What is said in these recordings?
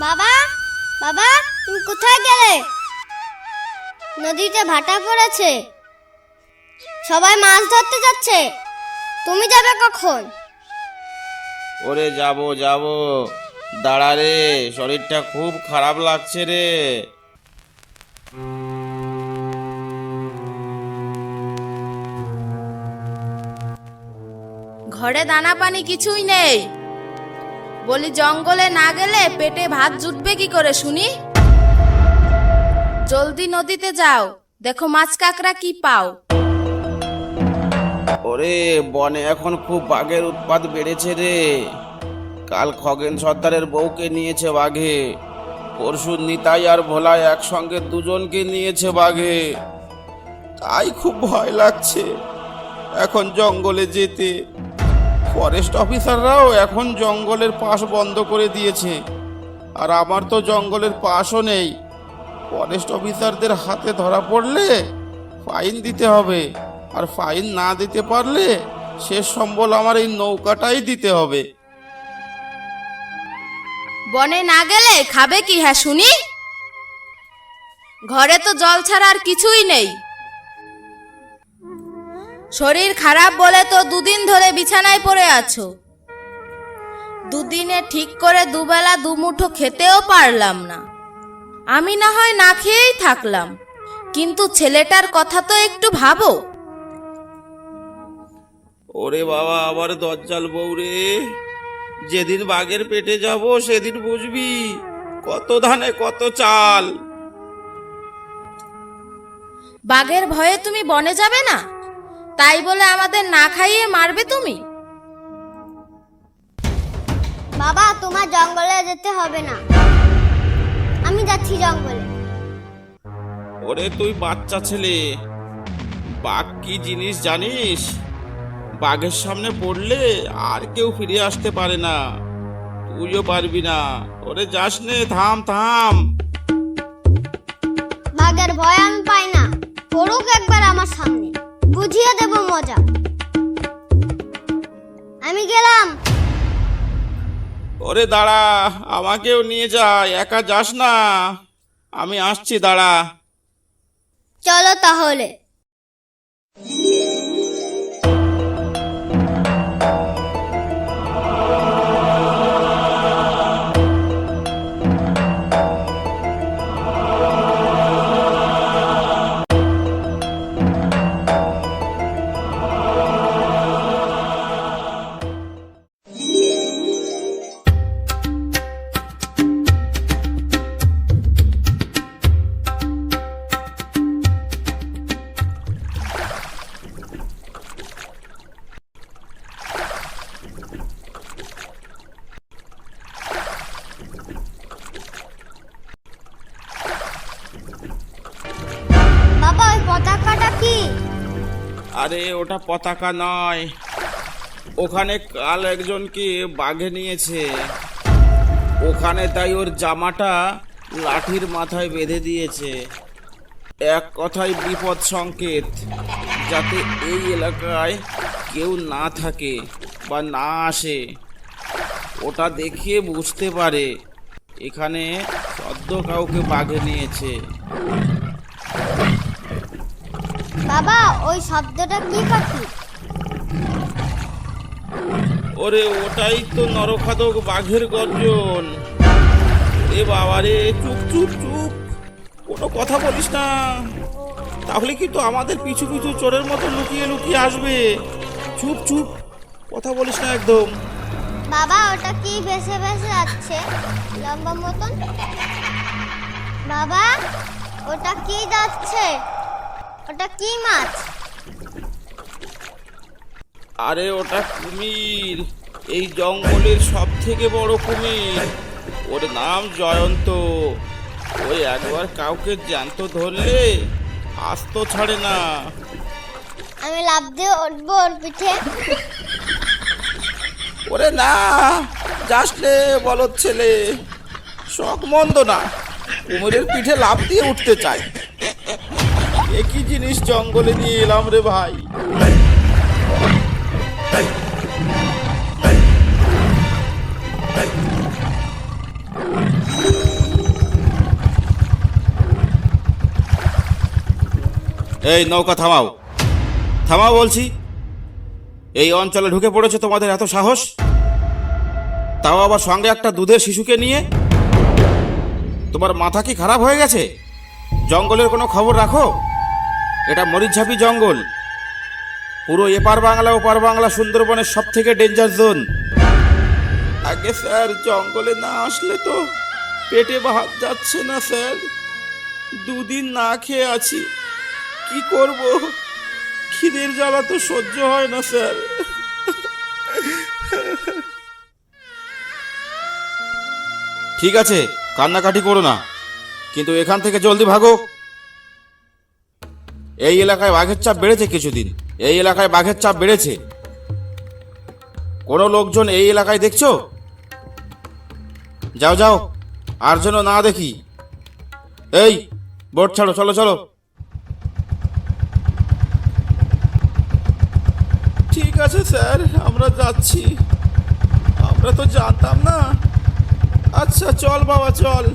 বাবা, বাবা, তুমি কোথায় গেলে? নদীতে ভাটা পড়েছে, সবাই মাছ ধরতে যাচ্ছে। তুমি যাবে কখন? ওরে যাব যাব, দাঁড়া রে, শরীরটা খুব খারাপ লাগছে রে। ঘরে দানা পানি কিছুই নেই, বলি জঙ্গলে না গেলে পেটে ভাত জুটবে কি করে শুনি? জলদি নদীতে যাও, দেখো মাছ কাঁকড়া কি পাও। ওরে বনে এখন খুব বাঘের উৎপাত বেড়েছে রে। কাল খগেন সর্দারের বউকে নিয়েছে বাঘে, পরশু নিতাই আর ভোলা একসঙ্গে দুজনকে নিয়েছে বাঘে। তাই খুব ভয় লাগছে এখন জঙ্গলে যেতে। ফরেস্ট অফিসাররাও এখন জঙ্গলের পাশ বন্ধ করে দিয়েছে, আর আমার তো জঙ্গলের পাশও নেই। ফরেস্ট অফিসারদের হাতে ধরা পড়লে ফাইন দিতে হবে, আর ফাইন না দিতে পারলে শেষ সম্বল আমার এই নৌকাটাই দিতে হবে। বনে না গেলে খাবে কি হ্যাঁ শুনি? ঘরে তো জল ছাড়া আর কিছুই নেই। শরীর খারাপ বলে তো দুদিন ধরে বিছানায় পড়ে আছো। দুদিনে ঠিক করে দুবেলা দুমুঠো খেতেও পারলাম না। আমি না হয় না খেয়েই থাকলাম, কিন্তু ছেলেটার কথা তো একটু ভাবো। ওরে বাবা, আবার দজ্জাল বউ রে। যেদিন বাঘের পেটে যাব সেদিন বুঝবি কত ধানে কত চাল। বাঘের ভয়ে তুমি বনে যাবে না, তাই বলে আমাদের না খাইয়ে মারবে তুমি? বাবা, তোমার জঙ্গলে যেতে হবে না, আমি যাচ্ছি জঙ্গলে। ওরে তুই বাচ্চা ছেলে, বাঘ কি জিনিস জানিস? বাঘের সামনে পড়লে আর কেউ ফিরে আসতে পারে না, তুইও পারবি না। ওরে যাস নে, থাম থাম। বাঘের ভয় আমি পাই না, পড়ুক একবার আমার সামনে, বুঝিয়ে দেব মজা। আমি গেলাম। ওরে দাঁড়া, আমাকেও নিয়ে যা, একা যাস না। আমি আসছি, দাঁড়া। চলো তাহলে। বাবা, ওই পতাকাটা কি? আরে ওটা পতাকা নয়, ওখানে কাল একজনকে বাঘে নিয়েছে। ওখানে তাই ওর জামাটা লাঠির মাথায় বেঁধে দিয়েছে। এক কথায় বিপদ সংকেত, যাতে এই এলাকায় কেউ না থাকে বা না আসে। ওটা দেখিয়ে বুঝতে পারে এখানে সদ্য কাউকে বাঘে নিয়েছে। বাবা, ওই শব্দটা কি পাখি? ওরে ওটাই তো নরখাদক বাঘের গর্জন। এ বাবা রে, চুপ চুপ চুপ, কোনো কথা বলিস না, তাহলে কিন্তু আমাদের পিছু পিছু চোরের মতো লুকিয়ে লুকিয়ে আসবে। চুপ চুপ, কথা বলিস না একদম। বাবা, ওটা কি ভেসে ভেসে যাচ্ছে লম্বা মতন? বাবা, ওটা কি যাচ্ছে? ওটা কি মাছ? আরে ওটা কুমির, এই জঙ্গলের সব থেকে বড় কুমির। ওর নাম জয়ন্ত। ওই একবার কাউকে জ্যান্ত ধরলে আস্ত ছাড়ে না। আমি লাফ দিয়ে উঠবো ওর পিঠে। ওরে না, যাস রে বলদ ছেলে, শখ মন্দ না, কুমিরের পিঠে লাফ দিয়ে উঠতে চাই। একই জিনিস জঙ্গলে নিয়ে এলাম রে ভাই। এই নৌকা থামাও, থামাও বলছি। এই অঞ্চলে ঢুকে পড়েছে তোমাদের এত সাহস, তাও আবার সঙ্গে একটা দুধের শিশুকে নিয়ে। তোমার মাথা কি খারাপ হয়ে গেছে? জঙ্গলের কোনো খবর রাখো? এটা মরিচঝাপি জঙ্গল, পুরো এপার বাংলা ওপার বাংলা সুন্দরবনের সব থেকে ডেঞ্জার জোন। আগে স্যার, জঙ্গলে না আসলে তো পেটে ভাত যাচ্ছে না স্যার। দুদিন না খেয়ে আছি, কি করব? খিদের জ্বালা তো সহ্য হয় না স্যার। ঠিক আছে, কান্নাকাটি করো না, কিন্তু এখান থেকে জলদি ভাগো। এই এলাকায় বাঘের চাপ বেড়েছে কিছুদিন, এই এলাকায় বাঘের চাপ বেড়েছে। কোনো লোকজন এই এলাকায় দেখছো? যাও যাও, আর যেন না দেখি। এই বোট ছাড়ো, চলো চলো। ঠিক আছে স্যার, আমরা যাচ্ছি। আমরা তো জানতাম না। আচ্ছা চল বাবা, চল।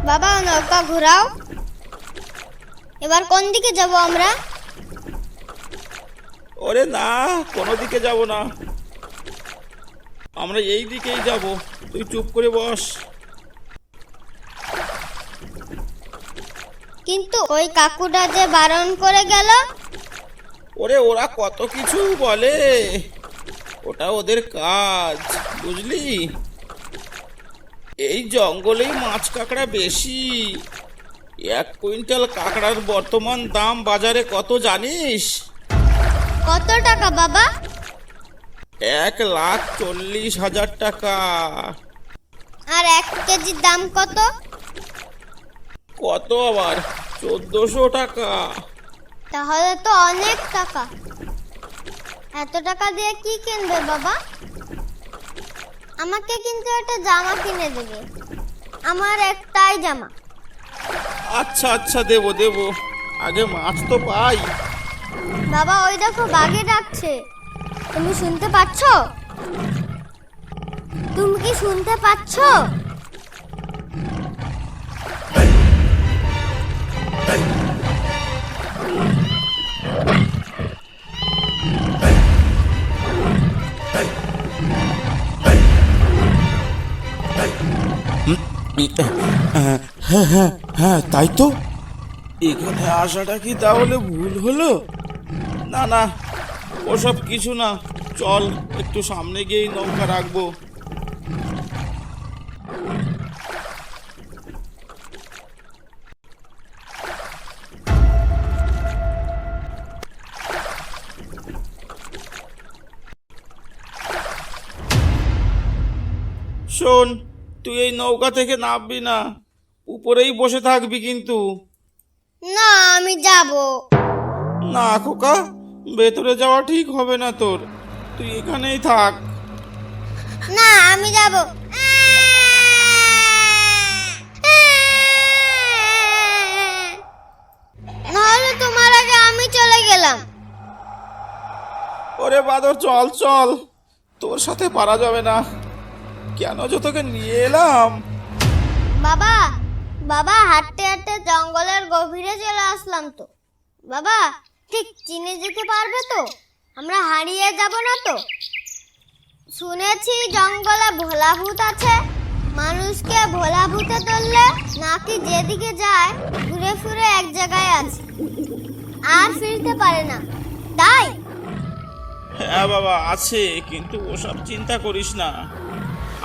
বাবা নৌকা ঘোরাও। এবার কোন দিকে যাব আমরা? ওরে না, কোনো দিকে যাব না, আমরা এই দিকেই যাব। তুই চুপ করে বস। কিন্তু ওই কাকুটা যে বারণ করে গেল। ওরে ওরা কত কিছু বলে, ওটা ওদের কাজ, বুঝলি? এই জঙ্গলেই মাছ কাঁকড়া বেশি। 1 কুইন্টাল কাঁকড়ার বর্তমান দাম বাজারে কত জানিস? কত টাকা বাবা? 1,40,000 টাকা। আর 1 কেজির দাম কত? কত আবার? 1400 টাকা। তাহলে তো অনেক টাকা। এত টাকা দিয়ে কি কিনবে বাবা? আমাকে কিন্তু একটা জামা কিনে দেবে, আমার একটাই জামা। আচ্ছা আচ্ছা, দেবো দেবো, আগে মাছ তো পাই। বাবা ওই দেখো, বাঘে ডাকছে। তুমি শুনতে পাচ্ছ? তুমি কি শুনতে পাচ্ছ? হ্যাঁ তাই তো। এখানে আসাটা কি তাহলে ভুল হলো? না না, ওসব কিছু না। চল একটু সামনে গিয়েই নৌকা রাখবো। শোন, তুই এই নৌকা থেকে নামবি না, উপরেই বসে থাকবি কিন্তু। না, আমি যাব না খোকা, ভেতরে যাওয়া ঠিক হবে না তোর, তুই এখানেই থাক। না, আমি যাব। নাহলে তোমার আগে আমি চলে গেলাম। ওরে বাদর, চল চল, তোর সাথে পারা যাবে না। কেন যে তোকে নিয়ে এলাম। বাবা, বাবা হাঁটতে হাঁটতে জঙ্গলের গভীরে চলে আসলাম তো। বাবা ঠিক চিনে যেতে পারবে তো? আমরা হারিয়ে যাব না তো? শুনেছি জঙ্গলে ভোলা ভূত আছে। মানুষকে ভোলা ভূতে ধরলে নাকি যেদিকে যায় ঘুরে ফিরে এক জায়গায় আছে, আর ফিরতে পারে না, তাই? হ্যাঁ বাবা আছে, কিন্তু ওসব চিন্তা করিস না,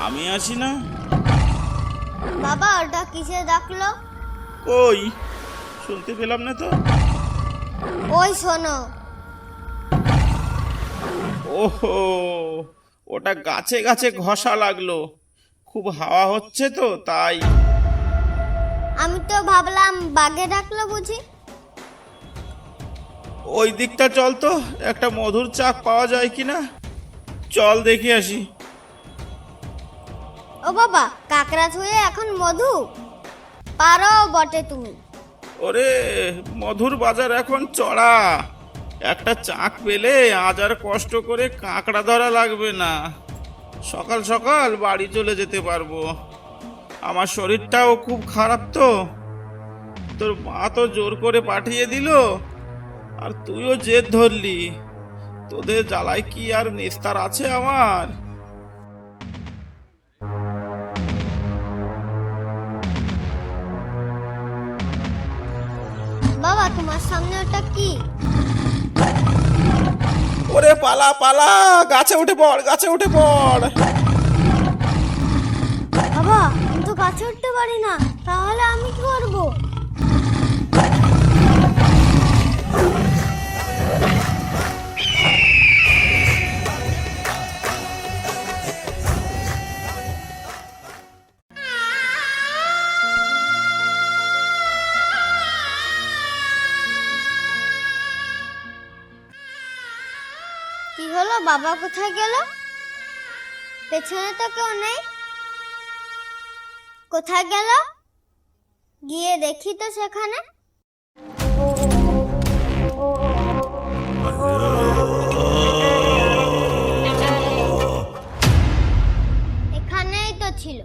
আমি আছি না। বাবা ওটা কিসে ডাকলো? কই, শুনতে পেলাম না তো। ওই শোনো। ওহো, ওটা গাছে গাছে ঘষা লাগলো, খুব হাওয়া হচ্ছে তো তাই। আমি তো ভাবলাম বাঘে ডাকলো বুঝি। ওই দিকটা চল তো, একটা মধুর চাক পাওয়া যায় কিনা, চল দেখে আসি। ও বাবা, কাকড়া ছুঁয়ে এখন মধু? পারো বটে তুমি। ওরে মধুর বাজার এখন চড়া, একটা চাক পেলে আজ আর কষ্ট করে কাঁকড়া ধরা লাগবে না, সকাল সকাল বাড়ি চলে যেতে পারবো। আমার শরীরটাও খুব খারাপ তো, তোর মা তো জোর করে পাঠিয়ে দিল, আর তুইও জেদ ধরলি। তোদের জ্বালায় কি আর নিস্তার আছে আমার? বাবা তোমার সামনে ওটা কি? ওরে পালা পালা, গাছে উঠে পড়, গাছে উঠে পড়। বাবা আমি তো গাছে উঠতে পারি না, তাহলে আমি কি করবো? কি হলো, বাবা কোথায় গেল? পেছনে তো কেউ নেই, কোথায় গেল? গিয়ে দেখি তো সেখানে। এখানেই তো ছিল।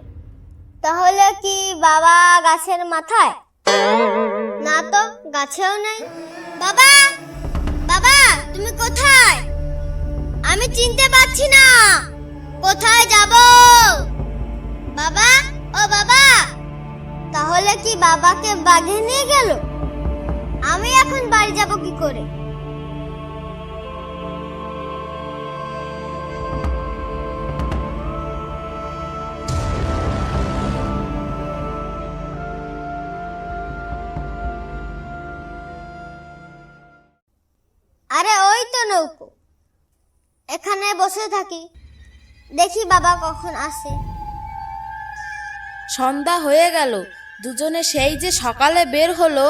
তাহলে কি বাবা গাছের মাথায়? না তো, গাছেও নেই। বাবা, বাবা তুমি কোথায়? আমি চিনতে পারছি না, কোথায় যাব? বাবা, ও বাবা। তাহলে কি বাবাকে বাঘে নিয়ে গেল? আমি এখন বাড়ি যাব কি করে? আরে ওই তো নৌকো, এখানে বসে থাকি, দেখি বাবা কখন আসে। সন্ধ্যা হয়ে গেল, দুজনে সেই যে সকালে বের হলো,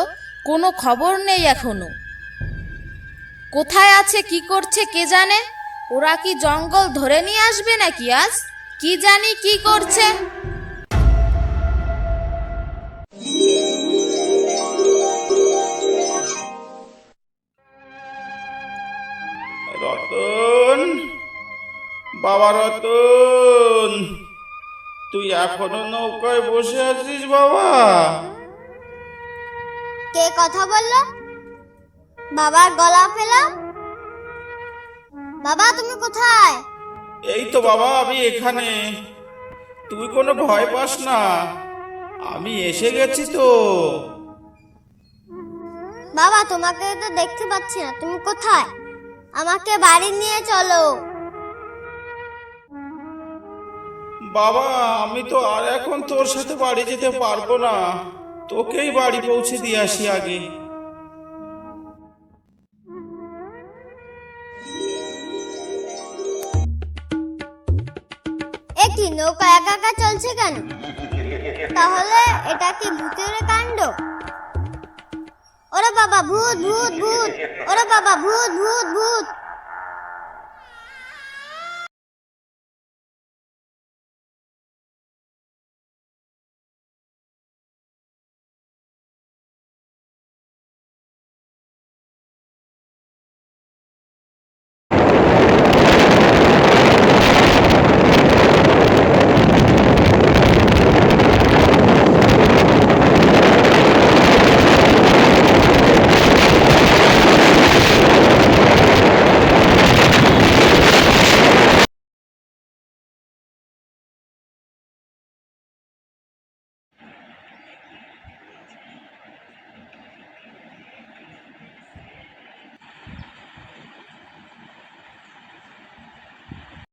কোনো খবর নেই এখনো। কোথায় আছে, কি করছে কে জানে? ওরা কি জঙ্গল ধরে নিয়ে আসবে নাকি আজ? কি জানি কি করছে। রতন, বাবা রতন, তুই এখনো নৌকায় বসে আছিস বাবা? কে কথা বললো? বাবার গলা পেলাম। বাবা তুমি কোথায়? এই তো বাবা, আমি এখানে। তুই কোনো ভয় পাস না, আমি এসে গেছি তো। বাবা তোমাকে তো দেখতে পাচ্ছি না, তুমি কোথায়? আমাকে বাড়ি নিয়ে চলো। বাবা আমি তো আর এখন তোর সাথে বাড়ি যেতে পারবো না, তোকেই বাড়ি পৌঁছে দিয়ে আসি আগে। এ কি, নৌকা একা একা চলছে কেন? তাহলে এটা কি ভূতের কাণ্ড? ওরে বাবা ভূত ভূত ভূত, ওরে বাবা ভূত ভূত ভূত।